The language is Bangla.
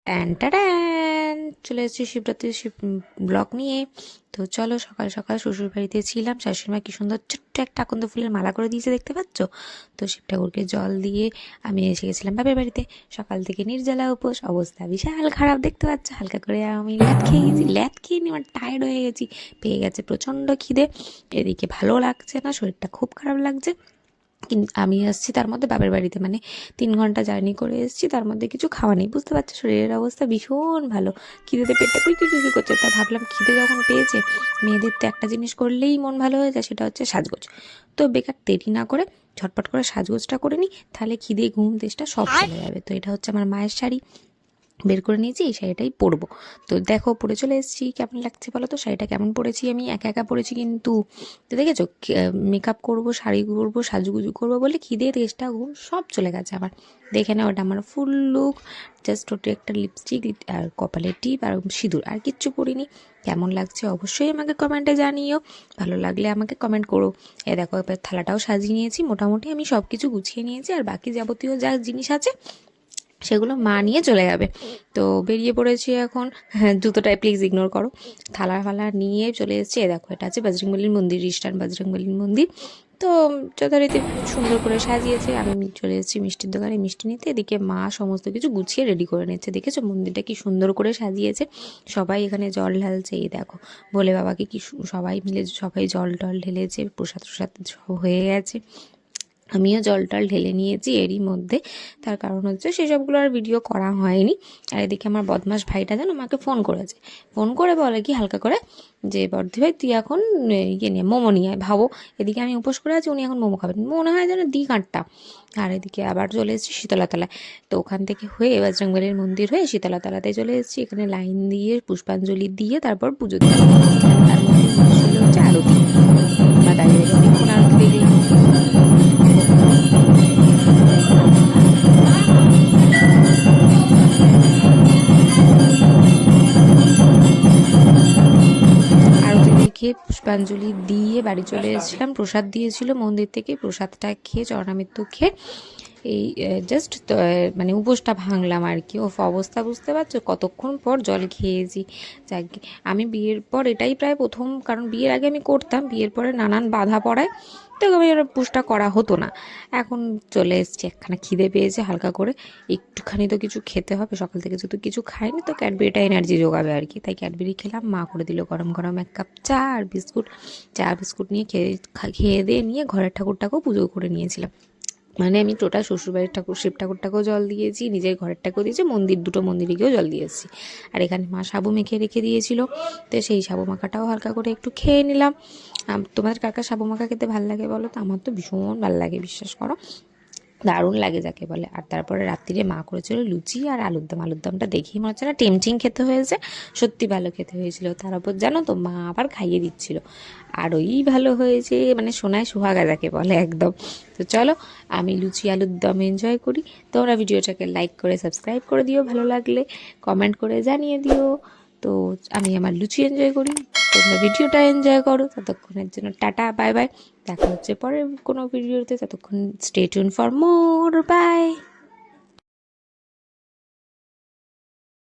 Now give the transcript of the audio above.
ট্যান ট্যান চলে এসেছি শিবরাত্রির ব্লগ নিয়ে। তো চলো, সকাল সকাল শ্বশুর বাড়িতে ছিলাম। শাশুড়িমা কি সুন্দর ছোট্ট একটা আকন্দ ফুলের মালা করে দিয়েছে, দেখতে পাচ্ছ তো। শিব ঠাকুরকে জল দিয়ে আমি এসে গেছিলাম বাপের বাড়িতে। সকাল থেকে নির্জলা উপোস, অবস্থা বিশাল খারাপ, দেখতে পাচ্ছ। হালকা করে আমি ল্যাদ খেয়ে গেছি, ল্যাদ খেয়ে নিয়ে আমার টায়ার্ড হয়ে গেছি, পেয়ে গেছে প্রচণ্ড খিদে। এদিকে ভালো লাগছে না, শরীরটা খুব খারাপ লাগছে। কিন্তু আমি আসছি তার মধ্যে বাপের বাড়িতে, মানে 3 ঘন্টা জার্নি করে এসেছি, তার মধ্যে কিছু খাওয়া নেই, বুঝতে পারছো। শরীরের অবস্থা ভীষণ ভালো, খিদেতে পেটটা কুই কুই কুই করছে। তা ভাবলাম খিদে যখন পেয়েছে, মেয়েদের তো একটা জিনিস করলেই মন ভালো হয়ে যায়, সেটা হচ্ছে সাজগোজ। তো বেকার দেরি না করে ঝটপট করে সাজগোজটা করে নিই, তাহলে খিদে ঘুম তেষ্টা সব চলে যাবে। তো এটা হচ্ছে আমার মায়ের শাড়ি, বের করে নিয়েছি, এই শাড়িটাই পরবো। তো দেখো, পরে চলে এসেছি। কেমন লাগছে বলো তো, শাড়িটা কেমন পরেছি আমি? একা একা পরেছি কিন্তু। তো দেখেছো, মেকআপ করবো, শাড়ি পরবো, সাজুগুজু করবো বলে খিদে তেষ্টা ঘুম সব চলে গেছে আমার। দেখে না, ওটা আমার ফুল লুক। জাস্ট ওটা একটা লিপস্টিক আর কপালের টিপ আর সিঁদুর, আর কিচ্ছু পরিনি। কেমন লাগছে অবশ্যই আমাকে কমেন্টে জানিও, ভালো লাগলে আমাকে কমেন্ট করো। দেখো, এবার থালাটাও সাজিয়ে নিয়েছি, মোটামুটি আমি সব কিছু গুছিয়ে নিয়েছি, আর বাকি যাবতীয় যা জিনিস আছে সেগুলো মা নিয়ে চলে যাবে। তো বেরিয়ে পড়েছি এখন। হ্যাঁ, জুতোটাই প্লিজ ইগনোর করো। থালা ফালা নিয়ে চলে এসেছি। দেখো, এটা আছে বজরংবলীর মন্দির, ইস্টার্ন বজরংবলীর মন্দির। তো যথারীতি সুন্দর করে সাজিয়েছে। আমি চলে এসেছি মিষ্টির দোকানে মিষ্টি নিতে। এদিকে মা সমস্ত কিছু গুছিয়ে রেডি করে নিচ্ছে। দেখেছো মন্দিরটা কি সুন্দর করে সাজিয়েছে। সবাই এখানে জল ঢালছে, এই দেখো ভোলে বাবাকে কি সবাই মিলে সবাই জল টল ঢেলেছে, প্রসাদ প্রসাদ সব হয়ে গেছে। আমিও জল টল ঢেলে নিয়েছি এরই মধ্যে। তার কারণ হচ্ছে সেসবগুলো আর ভিডিও করা হয়নি। আর এদিকে আমার বদমাস ভাইটা যেন আমাকে ফোন করেছে, ফোন করে বলে কি হালকা করে যে, বর্দি ভাই তুই এখন ইয়ে নিয়ে মোমো নিয়ে আয়। ভাবো, এদিকে আমি উপোস করে আছি, উনি এখন মোমো খাবেন, মনে হয় যেন দিক আটটা। আর এদিকে আবার চলে এসেছি শীতলাতলায়। তো ওখান থেকে হয়ে বজরংবলীর মন্দির হয়ে শীতলাতলাতে চলে এসেছি। এখানে লাইন দিয়ে পুষ্পাঞ্জলি দিয়ে তারপর পুজো দিলাম। তার মধ্যে ছিল হচ্ছে আরতি। আমরা দাঁড়িয়ে দাঁড়িয়ে অনেকক্ষণ আরতি দেখলাম। আরতি দেখে পুষ্পাঞ্জলি দিয়ে বাড়ি চলে এসেছিলাম। প্রসাদ দিয়েছিল মন্দির থেকে, প্রসাদটা খেয়ে চরণামৃত্যু খেয়ে এই জাস্ট মানে উপোসটা ভাঙলাম আর কি। ও অবস্থা বুঝতে পারছো, কতক্ষণ পর জল খেয়েছি। যাকে আমি বিয়ের পর এটাই প্রায় প্রথম, কারণ বিয়ের আগে আমি করতাম, বিয়ের পরে নানান বাধা পড়ায় তো আমি উপোসটা করা হতো না। এখন চলে এসেছি, একখানা খিদে পেয়েছে হালকা করে, একটুখানি তো কিছু খেতে হবে। সকাল থেকে যেহেতু কিছু খাইনি, তো ক্যাডবেরিটা এনার্জি যোগাবে আর কি, তাই ক্যাডবেরি খেলাম। মা করে দিল গরম গরম 1 কাপ চা আর বিস্কুট। চা বিস্কুট নিয়ে খেয়ে দিয়ে নিয়ে ঘরের ঠাকুরটাকেও পুজো করে নিয়েছিলাম। মানে আমি টোটাল শ্বশুরবাড়ির ঠাকুর শিব ঠাকুরটাকেও জল দিয়েছি, নিজের ঘরেরটাকেও দিয়েছি, দুটো মন্দিরেকেও জল দিয়েছি। আর এখানে মা সাবু মেখে রেখে দিয়েছিল, তো সেই সাবু মাখাটাও হালকা করে একটু খেয়ে নিলাম। তোমাদের কার কার সাবু মাখা খেতে ভালো লাগে বলো তো? আমার তো ভীষণ ভালো লাগে, বিশ্বাস করো, দারুণ লাগে যাকে বলে। আর তারপরে রাত্রিরে মা করেছিল লুচি আর আলুর দম। আলুর দমটা দেখেই মনে হচ্ছে না টেমটিং খেতে হয়েছে, সত্যি ভালো খেতে হয়েছিল। তার উপর জানো তো মা আবার খাইয়ে দিচ্ছিল, আর ওই ভালো হয়েছে, মানে সোনায় সুহাগা যাকে বলে একদম। তো চলো, আমি লুচি আলুর দম এনজয় করি। তোমরা ভিডিওটাকে লাইক করে সাবস্ক্রাইব করে দিও, ভালো লাগলে কমেন্ট করে জানিয়ে দিও। তো আমি আমার লুচি এনজয় করি, তোমরা ভিডিওটা এনজয় করো। ততক্ষণের জন্য টাটা, বাই বাই। দেখা হচ্ছে পরের কোনো ভিডিওতে, ততক্ষণ stay tune for more, by.